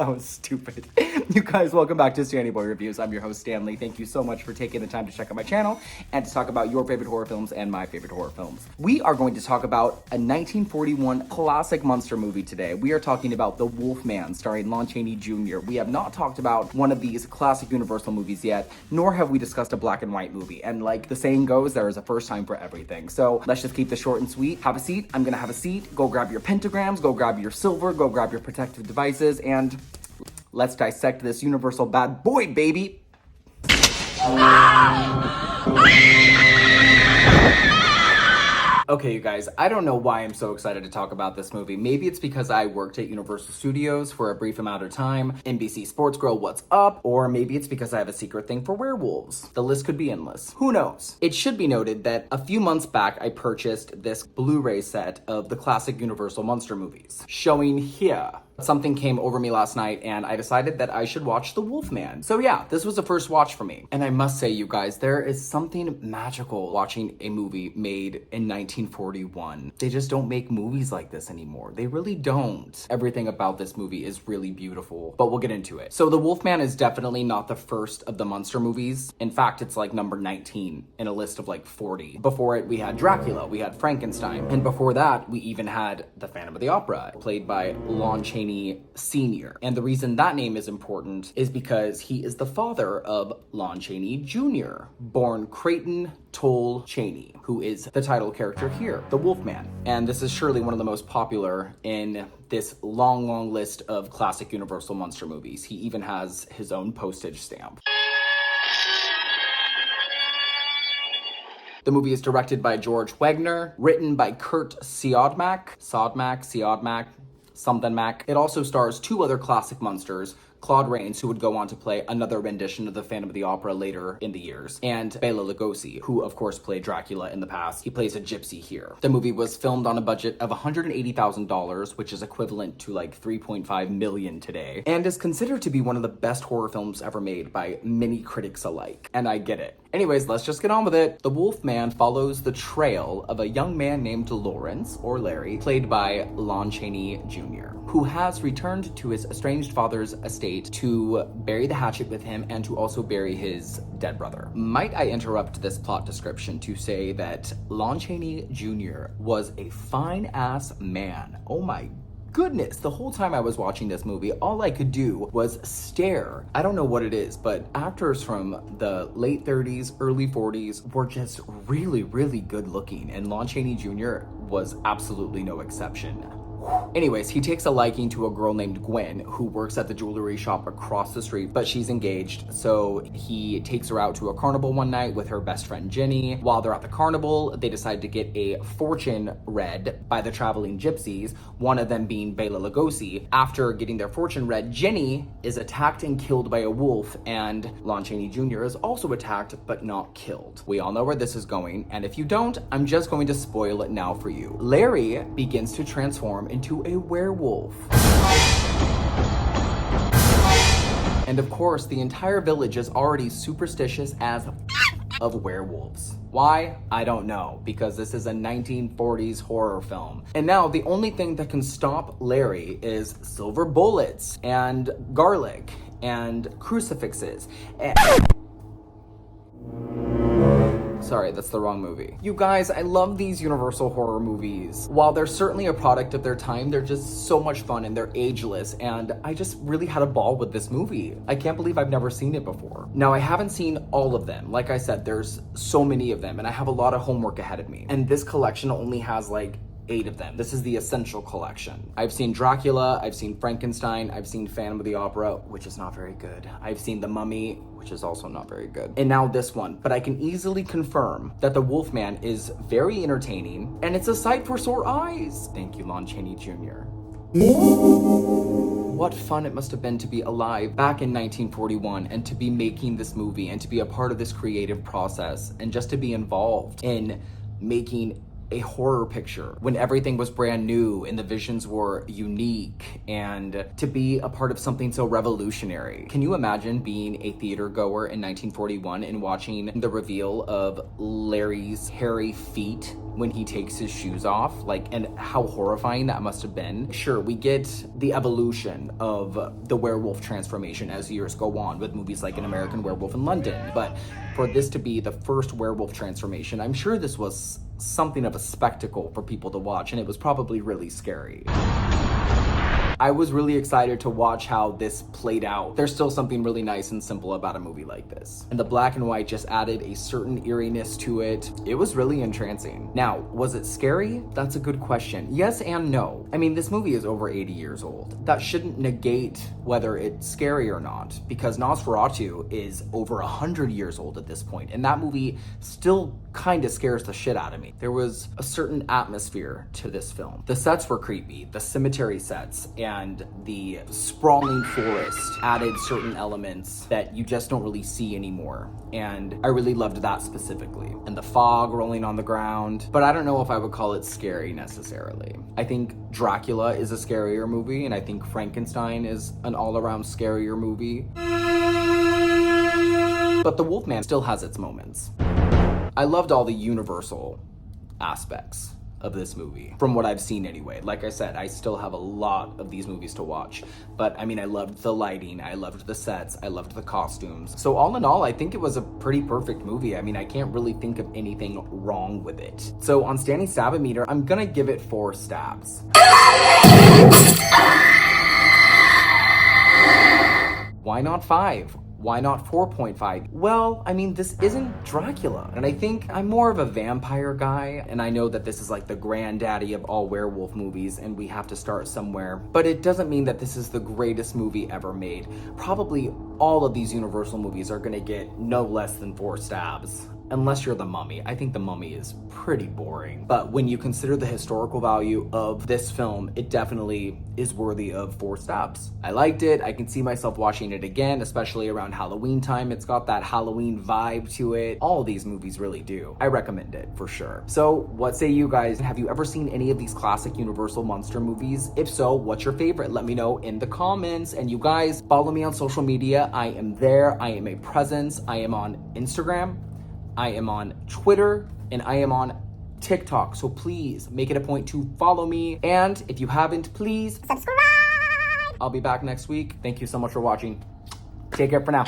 That was stupid. You guys, welcome back to Stanny Boy Reviews. I'm your host, Stanley. Thank you so much for taking the time to check out my channel and to talk about your favorite horror films and my favorite horror films. We are going to talk about a 1941 classic monster movie today. We are talking about The Wolfman, starring Lon Chaney Jr. We have not talked about one of these classic Universal movies yet, nor have we discussed a black and white movie. And like the saying goes, there is a first time for everything. So let's just keep this short and sweet. Have a seat. I'm gonna have a seat. Go grab your pentagrams, go grab your silver, go grab your protective devices, and let's dissect this Universal bad boy, baby. Okay, you guys, I don't know why I'm so excited to talk about this movie. Maybe it's because I worked at Universal Studios for a brief amount of time, NBC Sports Girl, what's up? Or maybe it's because I have a secret thing for werewolves. The list could be endless. Who knows? It should be noted that a few months back, I purchased this Blu-ray set of the classic Universal monster movies, showing here. Something came over me last night and I decided that I should watch The Wolfman. So yeah, this was the first watch for me. And I must say, you guys, there is something magical watching a movie made in 1941. They just don't make movies like this anymore. They really don't. Everything about this movie is really beautiful, but we'll get into it. So The Wolfman is definitely not the first of the monster movies. In fact, it's like number 19 in a list of like 40. Before it, we had Dracula, we had Frankenstein, and before that, we even had The Phantom of the Opera, played by Lon Chaney Sr. And the reason that name is important is because he is the father of Lon Chaney Jr., born Creighton Toll Chaney, who is the title character here, the Wolfman. And this is surely one of the most popular in this long list of classic Universal monster movies. He even has his own postage stamp. The movie is directed by George Wegner, written by Kurt Siodmak, something Mac. It also stars two other classic monsters, Claude Rains, who would go on to play another rendition of The Phantom of the Opera later in the years, and Bela Lugosi, who of course played Dracula in the past. He plays a gypsy here. The movie was filmed on a budget of $180,000, which is equivalent to like 3.5 million today, and is considered to be one of the best horror films ever made by many critics alike. And I get it. Anyways, let's just get on with it. The Wolfman follows the trail of a young man named Lawrence, or Larry, played by Lon Chaney Jr., who has returned to his estranged father's estate to bury the hatchet with him and to also bury his dead brother. Might I interrupt this plot description to say that Lon Chaney Jr. was a fine-ass man. Oh my goodness, the whole time I was watching this movie, all I could do was stare. I don't know what it is, but actors from the late 30s, early 40s were just really good looking, and Lon Chaney Jr. was absolutely no exception. Anyways, he takes a liking to a girl named Gwen who works at the jewelry shop across the street, but she's engaged, so he takes her out to a carnival one night with her best friend Jenny. While they're at the carnival, they decide to get a fortune read by the traveling gypsies, one of them being Bela Lugosi. After getting their fortune read, Jenny is attacked and killed by a wolf, and Lon Chaney Jr. is also attacked but not killed. We all know where this is going, and if you don't, I'm just going to spoil it now for you. Larry begins to transform into a werewolf. And of course, the entire village is already superstitious as of werewolves. Why? I don't know, because this is a 1940s horror film. And now the only thing that can stop Larry is silver bullets and garlic and crucifixes and sorry, that's the wrong movie. You guys, I love these Universal horror movies. While they're certainly a product of their time, they're just so much fun and they're ageless, and I just really had a ball with this movie. I can't believe I've never seen it before. Now, I haven't seen all of them. Like I said, there's so many of them, and I have a lot of homework ahead of me. And this collection only has like 8 of them. This is the essential collection. I've seen Dracula, I've seen Frankenstein, I've seen Phantom of the Opera, which is not very good. I've seen The Mummy, which is also not very good. And now this one. But I can easily confirm that The Wolfman is very entertaining, and it's a sight for sore eyes. Thank you, Lon Chaney Jr. What fun it must have been to be alive back in 1941 and to be making this movie and to be a part of this creative process and just to be involved in making a horror picture when everything was brand new and the visions were unique, and to be a part of something so revolutionary. Can you imagine being a theater goer in 1941 and watching the reveal of Larry's hairy feet when he takes his shoes off? And how horrifying that must have been. Sure, we get the evolution of the werewolf transformation as years go on with movies like An American Werewolf in London, but for this to be the first werewolf transformation, I'm sure this was something of a spectacle for people to watch, and it was probably really scary. I was really excited to watch how this played out. There's still something really nice and simple about a movie like this. And the black and white just added a certain eeriness to it. It was really entrancing. Now, was it scary? That's a good question. Yes and no. I mean, this movie is over 80 years old. That shouldn't negate whether it's scary or not, because Nosferatu is over 100 years old at this point, and that movie still kind of scares the shit out of me. There was a certain atmosphere to this film. The sets were creepy, the cemetery sets and the sprawling forest added certain elements that you just don't really see anymore, and I really loved that specifically. And the fog rolling on the ground, but I don't know if I would call it scary necessarily. I think Dracula is a scarier movie, and I think Frankenstein is an all-around scarier movie. But The Wolfman still has its moments. I loved all the universal aspects of this movie, from what I've seen anyway. Like I said, I still have a lot of these movies to watch, but I mean, I loved the lighting, I loved the sets, I loved the costumes. So all in all, I think it was a pretty perfect movie. I mean, I can't really think of anything wrong with it. So on Stanny Savameter, I'm gonna give it 4 stabs. Why not 5? Why not 4.5? Well, I mean, this isn't Dracula, and I think I'm more of a vampire guy, and I know that this is like the granddaddy of all werewolf movies, and we have to start somewhere, but it doesn't mean that this is the greatest movie ever made. Probably all of these Universal movies are gonna get no less than 4 stabs. Unless you're The Mummy. I think The Mummy is pretty boring. But when you consider the historical value of this film, it definitely is worthy of 4 stabs. I liked it. I can see myself watching it again, especially around Halloween time. It's got that Halloween vibe to it. All of these movies really do. I recommend it for sure. So what say you guys? Have you ever seen any of these classic Universal monster movies? If so, what's your favorite? Let me know in the comments. And you guys, follow me on social media. I am there. I am a presence. I am on Instagram, I am on Twitter, and I am on TikTok. So please make it a point to follow me. And if you haven't, please subscribe. I'll be back next week. Thank you so much for watching. Take care for now.